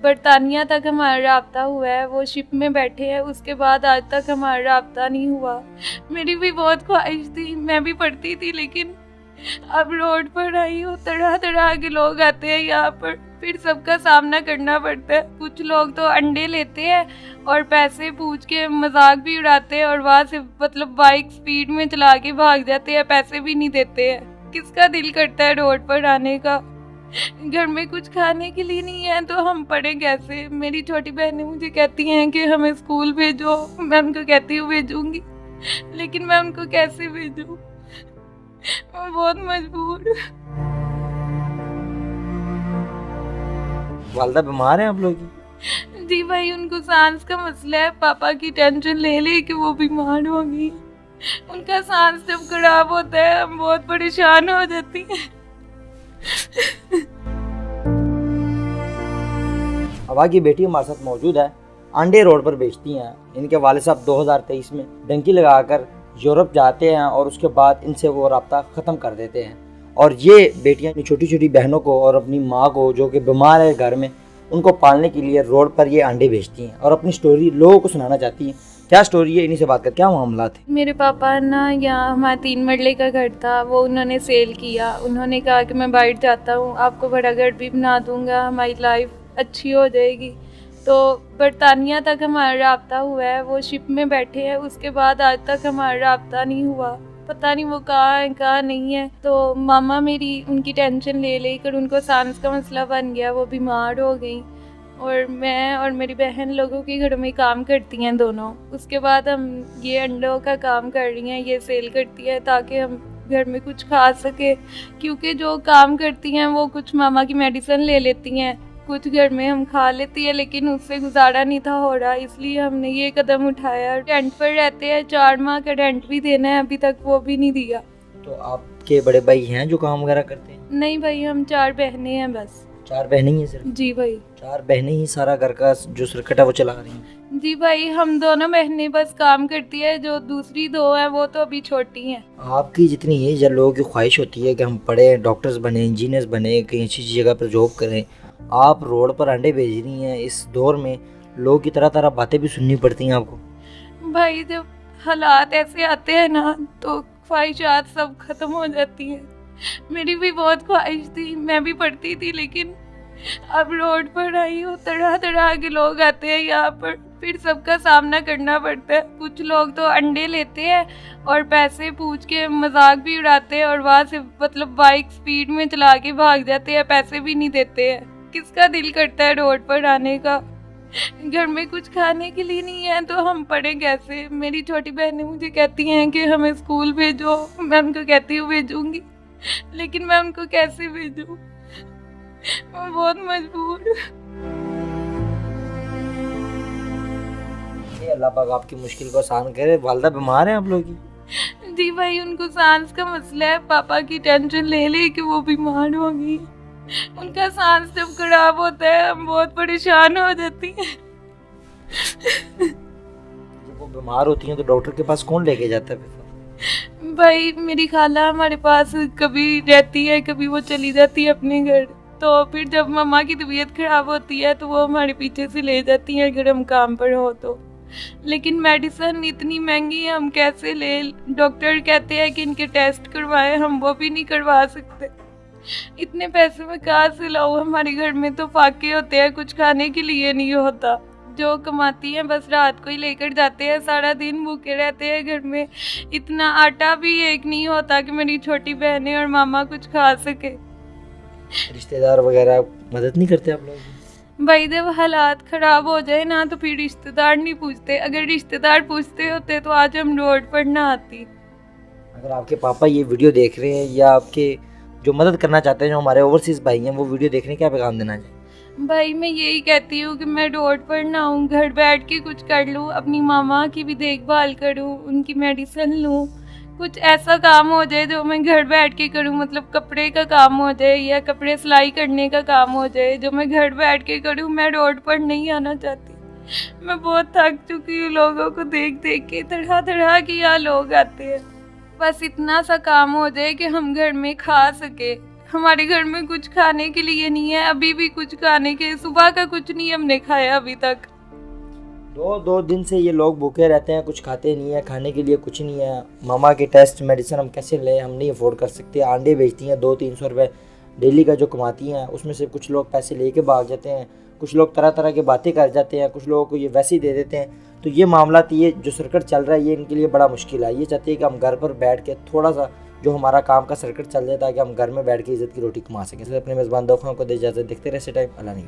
बरतानिया तक हमारा राब्ता हुआ है, वो शिप में बैठे हैं, उसके बाद आज तक हमारा राब्ता नहीं हुआ। मेरी भी बहुत ख्वाहिश थी, मैं भी पढ़ती थी, लेकिन अब रोड पर आई हूँ, तरह तरह के लोग आते हैं यहाँ पर, फिर सबका सामना करना पड़ता है। कुछ लोग तो अंडे लेते हैं और पैसे पूछ के मजाक भी उड़ाते हैं और वहाँ से मतलब बाइक स्पीड में चला के भाग जाते हैं, पैसे भी नहीं देते हैं। किसका दिल करता है रोड पर आने का? घर में कुछ खाने के लिए नहीं है तो हम पढ़े कैसे? मेरी छोटी बहनें मुझे कहती हैं कि हमें स्कूल भेजो, मैं उनको कहती हूँ भेजूंगी, लेकिन मैं उनको कैसे भेजूं? मैं बहुत मजबूर हूँ। वालदा बीमार हैं आप लोग की? जी भाई, उनको सांस का मसला है, पापा की टेंशन ले ले कि वो बीमार होंगी। उनका सांस जब खराब होता है हम बहुत परेशान हो जाती हैं। हवा की बेटी हमारे साथ मौजूद है, अंडे रोड पर बेचती हैं। इनके वाले साहब 2023 में डंकी लगाकर यूरोप जाते हैं और उसके बाद इनसे वो राब्ता ख़त्म कर देते हैं। और ये बेटियां अपनी छोटी छोटी बहनों को और अपनी माँ को जो कि बीमार है घर में, उनको पालने के लिए रोड पर ये अंडे बेचती हैं और अपनी स्टोरी लोगों को सुनाना चाहती हैं। क्या स्टोरी है, इन्हीं से बात कर, क्या मामला थे? मेरे पापा ना, यहाँ हमारा 3 मरले का घर था, वो उन्होंने सेल किया। उन्होंने कहा कि मैं बाहर जाता हूँ, आपको बड़ा घर भी बना दूँगा, हमारी लाइफ अच्छी हो जाएगी। तो बरतानिया तक हमारा राब्ता हुआ है, वो शिप में बैठे हैं, उसके बाद आज तक हमारा राब्ता नहीं हुआ। पता नहीं वो कहाँ है कहाँ नहीं है। तो मामा मेरी उनकी टेंशन ले लेकर उनको सांस का मसला बन गया, वो बीमार हो गई। और मैं और मेरी बहन लोगों के घरों में काम करती हैं दोनों। उसके बाद हम ये अंडों का काम कर रही हैं, ये सेल करती है ताकि हम घर में कुछ खा सके, क्योंकि जो काम करती हैं वो कुछ मामा की मेडिसिन ले लेती हैं, कुछ घर में हम खा लेती है, लेकिन उससे गुजारा नहीं था हो रहा, इसलिए हमने ये कदम उठाया। रेंट पर रहते हैं, 4 माह का रेंट भी देना है, अभी तक वो भी नहीं दिया। तो आपके बड़े भाई हैं जो काम वगैरह करते हैं? नहीं भाई, हम 4 बहनें हैं बस। 4 बहनें ही हैं सिर्फ? जी भाई। 4 बहनें ही सारा घर का जो सर्कट है वो चला रही हैं? जी भाई, हम दोनों बहनें बस काम करती है, जो दूसरी 2 हैं वो तो अभी छोटी हैं। आपकी जितनी एज है, लोगों की ख्वाहिश होती है कि हम पढ़े, डॉक्टर्स बने, इंजीनियर्स बने, कहीं अच्छी जगह पर जॉब करें। आप रोड पर अंडे भेज रही हैं। इस दौर में लोगों की तरह तरह बातें भी सुननी पड़ती हैं आपको। भाई, जब हालात ऐसे आते हैं ना तो ख्वाहिशात सब खत्म हो जाती हैं। मेरी भी बहुत ख्वाहिश थी, मैं भी पढ़ती थी, लेकिन अब रोड पर आई हूँ, तरह तरह के लोग आते हैं यहाँ पर, फिर सबका सामना करना पड़ता है। कुछ लोग तो अंडे लेते हैं और पैसे पूछ के मजाक भी उड़ाते हैं और वहाँ से मतलब बाइक स्पीड में चला के भाग जाते हैं, पैसे भी नहीं देते हैं। किसका दिल करता है रोड पर आने का? घर में कुछ खाने के लिए नहीं है तो हम पढ़े कैसे? मेरी छोटी बहनें मुझे कहती हैं कि हमें स्कूल भेजो, मैं उनको कहती हूँ भेजूंगी, लेकिन मैं उनको कैसे भेजूं? मैं बहुत मजबूर हूँ। अल्लाह पाक आपकी मुश्किल को आसान करे। वालदा बीमार हैं आप लोग की? जी भाई, उनको सांस का मसला है, पापा की टेंशन ले ले कि वो बीमार होंगी। उनका सांस जब खराब होता है हम बहुत परेशान हो जाती हैं। जब वो बीमार होती हैं तो डॉक्टर के पास कौन लेके जाता है फिर? भाई, मेरी खाला हमारे पास कभी रहती है, कभी वो चली जाती है अपने घर। तो फिर जब मम्मा की तबीयत खराब होती है तो वो हमारे पीछे से ले जाती हैं अगर हम काम पर हो तो। लेकिन मेडिसिन इतनी महंगी है, हम कैसे ले? डॉक्टर कहते हैं कि इनके टेस्ट करवाएं, हम वो भी नहीं करवा सकते। इतने पैसे में कहाँ से लाऊं? हमारे घर में तो फाके होते हैं, कुछ खाने के लिए नहीं होता। जो कमाती हैं बस रात को ही लेकर जाते हैं, सारा दिन भूखे रहते हैं घर में। इतना आटा भी एक नहीं होता कि मेरी छोटी बहनें और मामा कुछ खा सके। रिश्तेदार वगैरह मदद नहीं करते आप लोग? भाई, जब हालात ख़राब हो जाए ना तो फिर रिश्तेदार नहीं पूछते। अगर रिश्तेदार पूछते होते तो आज हम रोड पर ना आती। अगर आपके पापा ये वीडियो देख रहे हैं या आपके जो मदद करना चाहते हैं, जो हमारे ओवरसीज़ भाई हैं, वो वीडियो देख रहे हैं, क्या पैगाम देना चाहिए? भाई, मैं यही कहती हूँ कि मैं रोड पर ना हूँ, घर बैठ के कुछ कर लूँ, अपनी मामा की भी देखभाल करूँ, उनकी मेडिसिन लूँ, कुछ ऐसा काम हो जाए जो मैं घर बैठ के करूँ। मतलब कपड़े का काम हो जाए या कपड़े सिलाई करने का काम हो जाए जो मैं घर बैठ के करूँ। मैं रोड पर नहीं आना चाहती। मैं बहुत थक चुकी हूँ लोगों को देख देख के, तरह तरह के यहाँ लोग आते हैं। बस इतना सा काम हो जाए कि हम घर में खा सके, हमारे घर में कुछ खाने के लिए नहीं है, अभी भी कुछ खाने के, सुबह का कुछ नहीं हमने खाया अभी तक। दो दिन से ये लोग भूखे रहते हैं, कुछ खाते नहीं है, खाने के लिए कुछ नहीं है। मामा के टेस्ट मेडिसिन हम कैसे लें, हम नहीं अफोर्ड कर सकते। अंडे बेचती हैं 200-300 रुपये डेली का जो कमाती हैं, उसमें से कुछ लोग पैसे लेके भाग जाते हैं, कुछ लोग तरह तरह की बातें कर जाते हैं, कुछ लोगों को ये वैसे ही दे देते हैं। तो ये मामला, ये जो सर्कट चल रहा है, ये इनके लिए बड़ा मुश्किल है। ये चाहते हैं कि हम घर पर बैठ के थोड़ा सा जो हमारा काम का सर्कट चल जाए, ताकि हम घर में बैठ के इज़्ज़त की रोटी कमा सकें। अपने मेज़बान दोस्तों को दे इजाज़त, देखते रहे टाइम। अल्लाह नहीं।